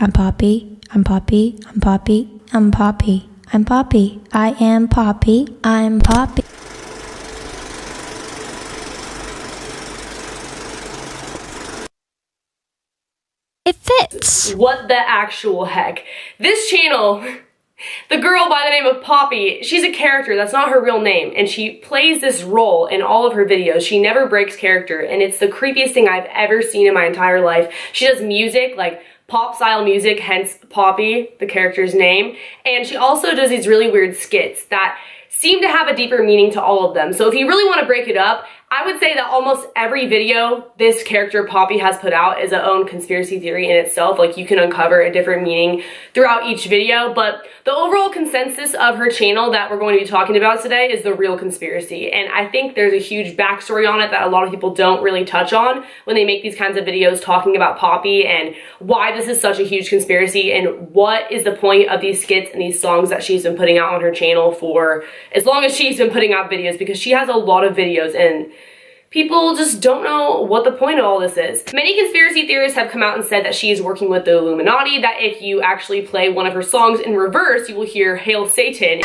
I'm Poppy. I'm Poppy. I'm Poppy. I'm Poppy. I'm Poppy. I am Poppy. I'm Poppy. It fits. What the actual heck? This channel, the girl by the name of Poppy, she's a character, that's not her real name, and she plays this role in all of her videos. She never breaks character, and it's the creepiest thing I've ever seen in my entire life. She does music, like pop style music, hence Poppy, the character's name, and she also does these really weird skits that seem to have a deeper meaning to all of them. So if you really want to break it up, I would say that almost every video this character Poppy has put out is a own conspiracy theory in itself. Like, you can uncover a different meaning throughout each video, but the overall consensus of her channel that we're going to be talking about today is the real conspiracy. And I think there's a huge backstory on it that a lot of people don't really touch on when they make these kinds of videos talking about Poppy and why this is such a huge conspiracy and what is the point of these skits and these songs that she's been putting out on her channel for as long as she's been putting out videos, because she has a lot of videos and people just don't know what the point of all this is. Many conspiracy theorists have come out and said that she is working with the Illuminati, that if you actually play one of her songs in reverse, you will hear Hail Satan.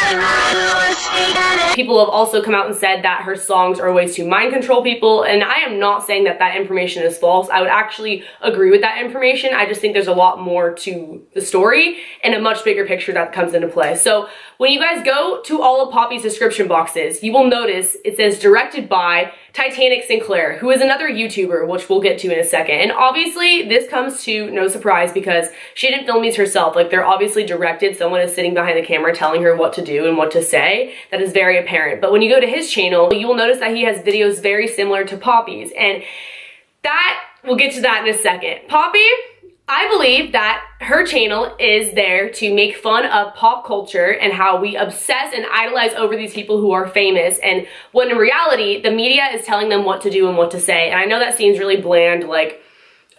People have also come out and said that her songs are ways to mind control people, and I am not saying that that information is false. I would actually agree with that information. I just think there's a lot more to the story and a much bigger picture that comes into play. So when you guys go to all of Poppy's description boxes, you will notice it says directed by Titanic Sinclair, who is another YouTuber, which we'll get to in a second. And obviously this comes to no surprise because she didn't film these herself. Like, they're obviously directed. Someone is sitting behind the camera telling her what to do and what to say. That is very apparent. But when you go to his channel, you will notice that he has videos very similar to Poppy's. And that, we'll get to that in a second. Poppy, I believe that her channel is there to make fun of pop culture and how we obsess and idolize over these people who are famous, and when in reality, the media is telling them what to do and what to say. And I know that seems really bland, like,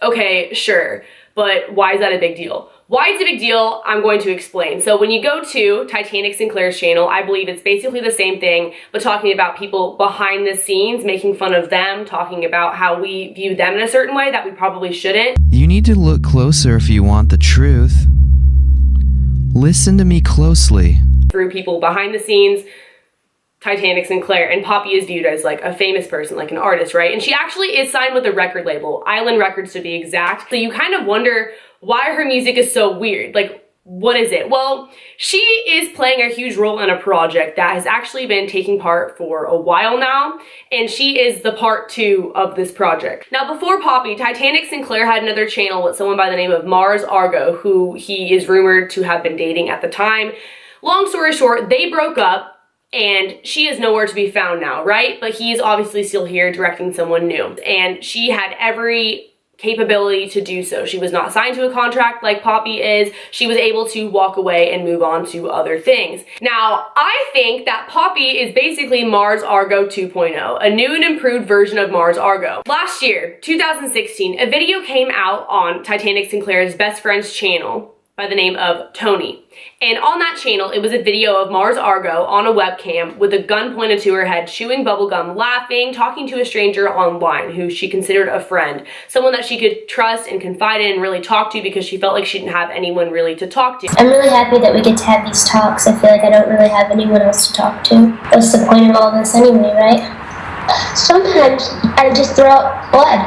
okay, sure, but why is that a big deal? Why it's a big deal, I'm going to explain. So when you go to Titanic Sinclair's channel, I believe it's basically the same thing, but talking about people behind the scenes, making fun of them, talking about how we view them in a certain way that we probably shouldn't. You need to look closer if you want the truth. Listen to me closely. Through people behind the scenes, Titanic Sinclair, and Poppy is viewed as like a famous person, like an artist, right? And she actually is signed with a record label, Island Records to be exact. So you kind of wonder why her music is so weird. Like, what is it? Well, she is playing a huge role in a project that has actually been taking part for a while now, and she is the part 2 of this project. Now, before Poppy, Titanic Sinclair had another channel with someone by the name of Mars Argo, who he is rumored to have been dating at the time. Long story short, they broke up, and she is nowhere to be found now, right? But he's obviously still here directing someone new, and she had every capability to do so. She was not signed to a contract like Poppy is. She was able to walk away and move on to other things. Now, I think that Poppy is basically Mars Argo 2.0, a new and improved version of Mars Argo. Last year, 2016, a video came out on Titanic Sinclair's best friend's channel by the name of Tony. And on that channel, it was a video of Mars Argo on a webcam with a gun pointed to her head, chewing bubblegum, laughing, talking to a stranger online who she considered a friend, someone that she could trust and confide in and really talk to because she felt like she didn't have anyone really to talk to. I'm really happy that we get to have these talks. I feel like I don't really have anyone else to talk to. What's the point of all this anyway, right? Sometimes I just throw up blood.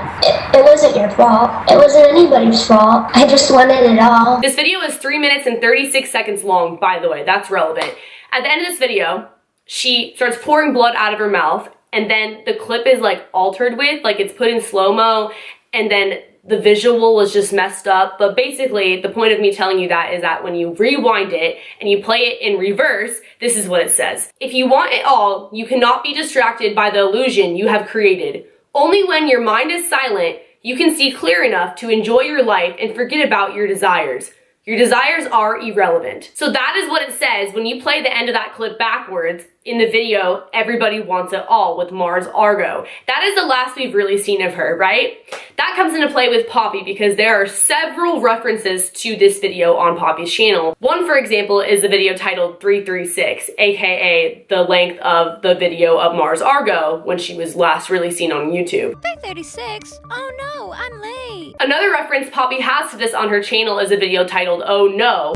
It wasn't your fault. It wasn't anybody's fault. I just wanted it all. This video is 3 minutes and 36 seconds long, by the way. That's relevant. At the end of this video, she starts pouring blood out of her mouth, and then the clip is like altered with, like it's put in slow-mo, and then the visual is just messed up. But basically, the point of me telling you that is that when you rewind it and you play it in reverse, this is what it says. If you want it all, you cannot be distracted by the illusion you have created. Only when your mind is silent, you can see clear enough to enjoy your life and forget about your desires. Your desires are irrelevant. So that is what it says when you play the end of that clip backwards. in the video Everybody Wants It All with Mars Argo. That is the last we've really seen of her, right? That comes into play with Poppy because there are several references to this video on Poppy's channel. One, for example, is the video titled 336, aka the length of the video of Mars Argo when she was last really seen on YouTube. 336? Oh no, I'm late. Another reference Poppy has to this on her channel is a video titled Oh No.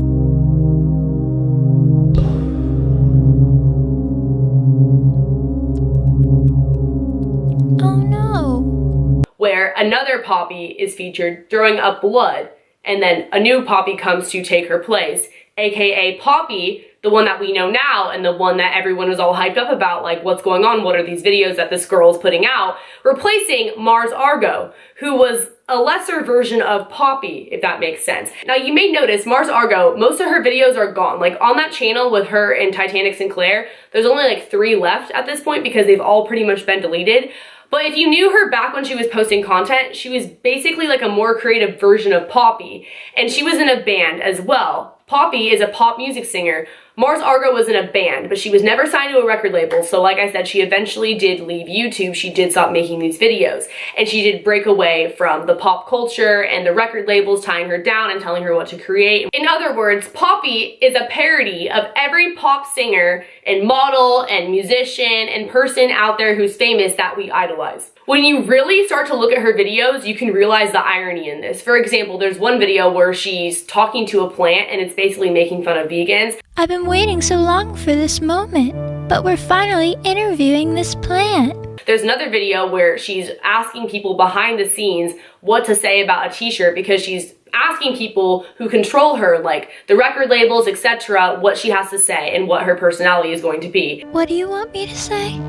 Oh no. Where another Poppy is featured throwing up blood, and then a new Poppy comes to take her place, aka Poppy, the one that we know now and the one that everyone is all hyped up about, like what's going on, what are these videos that this girl is putting out, replacing Mars Argo, who was a lesser version of Poppy, if that makes sense. Now you may notice Mars Argo, most of her videos are gone. Like on that channel with her and Titanic Sinclair, there's only like 3 left at this point because they've all pretty much been deleted. But if you knew her back when she was posting content, she was basically like a more creative version of Poppy. And she was in a band as well. Poppy is a pop music singer. Mars Argo was in a band, but she was never signed to a record label, so like I said, she eventually did leave YouTube. She did stop making these videos, and she did break away from the pop culture and the record labels tying her down and telling her what to create. In other words, Poppy is a parody of every pop singer and model and musician and person out there who's famous that we idolize. When you really start to look at her videos, you can realize the irony in this. For example, there's one video where she's talking to a plant and it's basically making fun of vegans. I've been waiting so long for this moment, but we're finally interviewing this plant. There's another video where she's asking people behind the scenes what to say about a t-shirt because she's asking people who control her, like the record labels, etc., what she has to say and what her personality is going to be. What do you want me to say?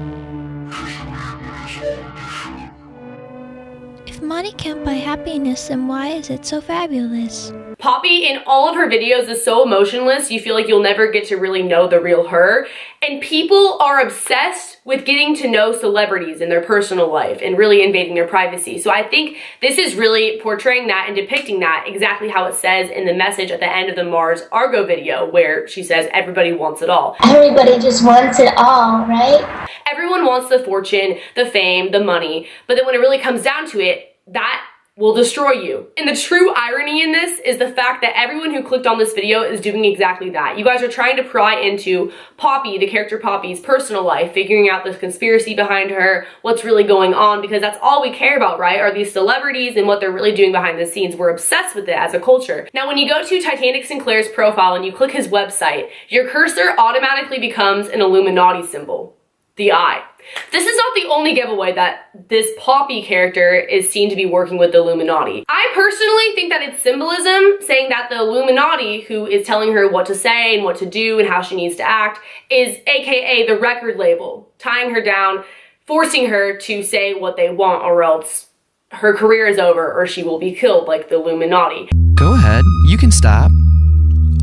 If money can't buy happiness, then why is it so fabulous? Poppy in all of her videos is so emotionless, you feel like you'll never get to really know the real her. And people are obsessed with getting to know celebrities in their personal life and really invading their privacy. So I think this is really portraying that and depicting that exactly how it says in the message at the end of the Mars Argo video, where she says everybody wants it all. Everybody just wants it all, right? Everyone wants the fortune, the fame, the money, but then when it really comes down to it, that will destroy you. And the true irony in this is the fact that everyone who clicked on this video is doing exactly that. You guys are trying to pry into Poppy, the character Poppy's personal life, figuring out the conspiracy behind her, what's really going on, because that's all we care about, right? Are these celebrities and what they're really doing behind the scenes. We're obsessed with it as a culture. Now, when you go to Titanic Sinclair's profile and you click his website, your cursor automatically becomes an Illuminati symbol, the eye. This is not the only giveaway that this Poppy character is seen to be working with the Illuminati. I personally think that it's symbolism, saying that the Illuminati, who is telling her what to say and what to do and how she needs to act, is aka the record label, tying her down, forcing her to say what they want, or else her career is over or she will be killed like the Illuminati. Go ahead, you can stop.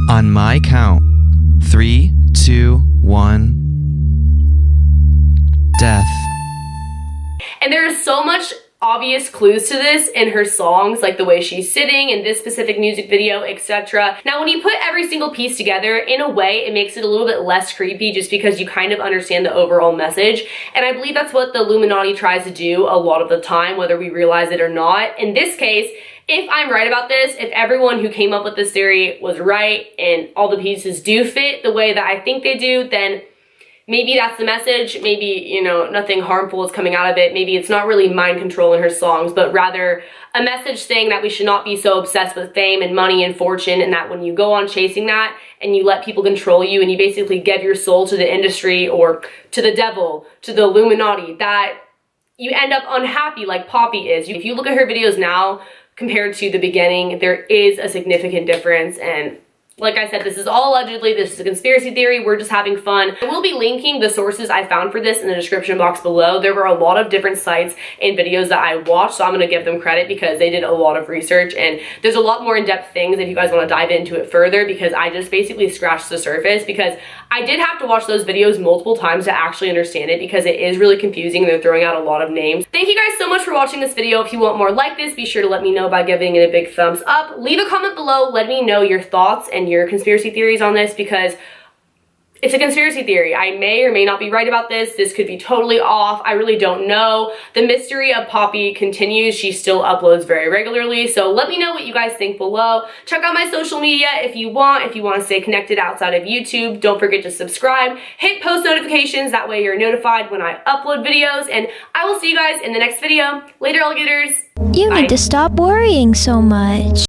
On my count. 3, 2, 1. Death. And there is so much obvious clues to this in her songs, like the way she's sitting in this specific music video, etc. Now, when you put every single piece together, in a way, it makes it a little bit less creepy just because you kind of understand the overall message. And I believe that's what the Illuminati tries to do a lot of the time, whether we realize it or not. In this case, if I'm right about this, if everyone who came up with this theory was right and all the pieces do fit the way that I think they do, then maybe that's the message. Maybe, you know, nothing harmful is coming out of it. Maybe it's not really mind control in her songs, but rather a message saying that we should not be so obsessed with fame and money and fortune, and that when you go on chasing that and you let people control you and you basically give your soul to the industry or to the devil, to the Illuminati, that you end up unhappy like Poppy is. If you look at her videos now compared to the beginning, there is a significant difference. And like I said, this is all allegedly, this is a conspiracy theory, we're just having fun. I will be linking the sources I found for this in the description box below. There were a lot of different sites and videos that I watched, so I'm gonna give them credit because they did a lot of research, and there's a lot more in-depth things if you guys wanna dive into it further, because I just basically scratched the surface, because I did have to watch those videos multiple times to actually understand it, because it is really confusing and they're throwing out a lot of names. Thank you guys so much for watching this video. If you want more like this, be sure to let me know by giving it a big thumbs up. Leave a comment below, let me know your thoughts and your conspiracy theories on this, because It's a conspiracy theory. I may or may not be right about this. This could be totally off. I really don't know. The mystery of Poppy continues. She still uploads very regularly. So let me know what you guys think below. Check out my social media if you want. If you want to stay connected outside of YouTube, don't forget to subscribe. Hit post notifications. That way you're notified when I upload videos. And I will see you guys in the next video. Later, alligators. You Bye. need to stop worrying so much.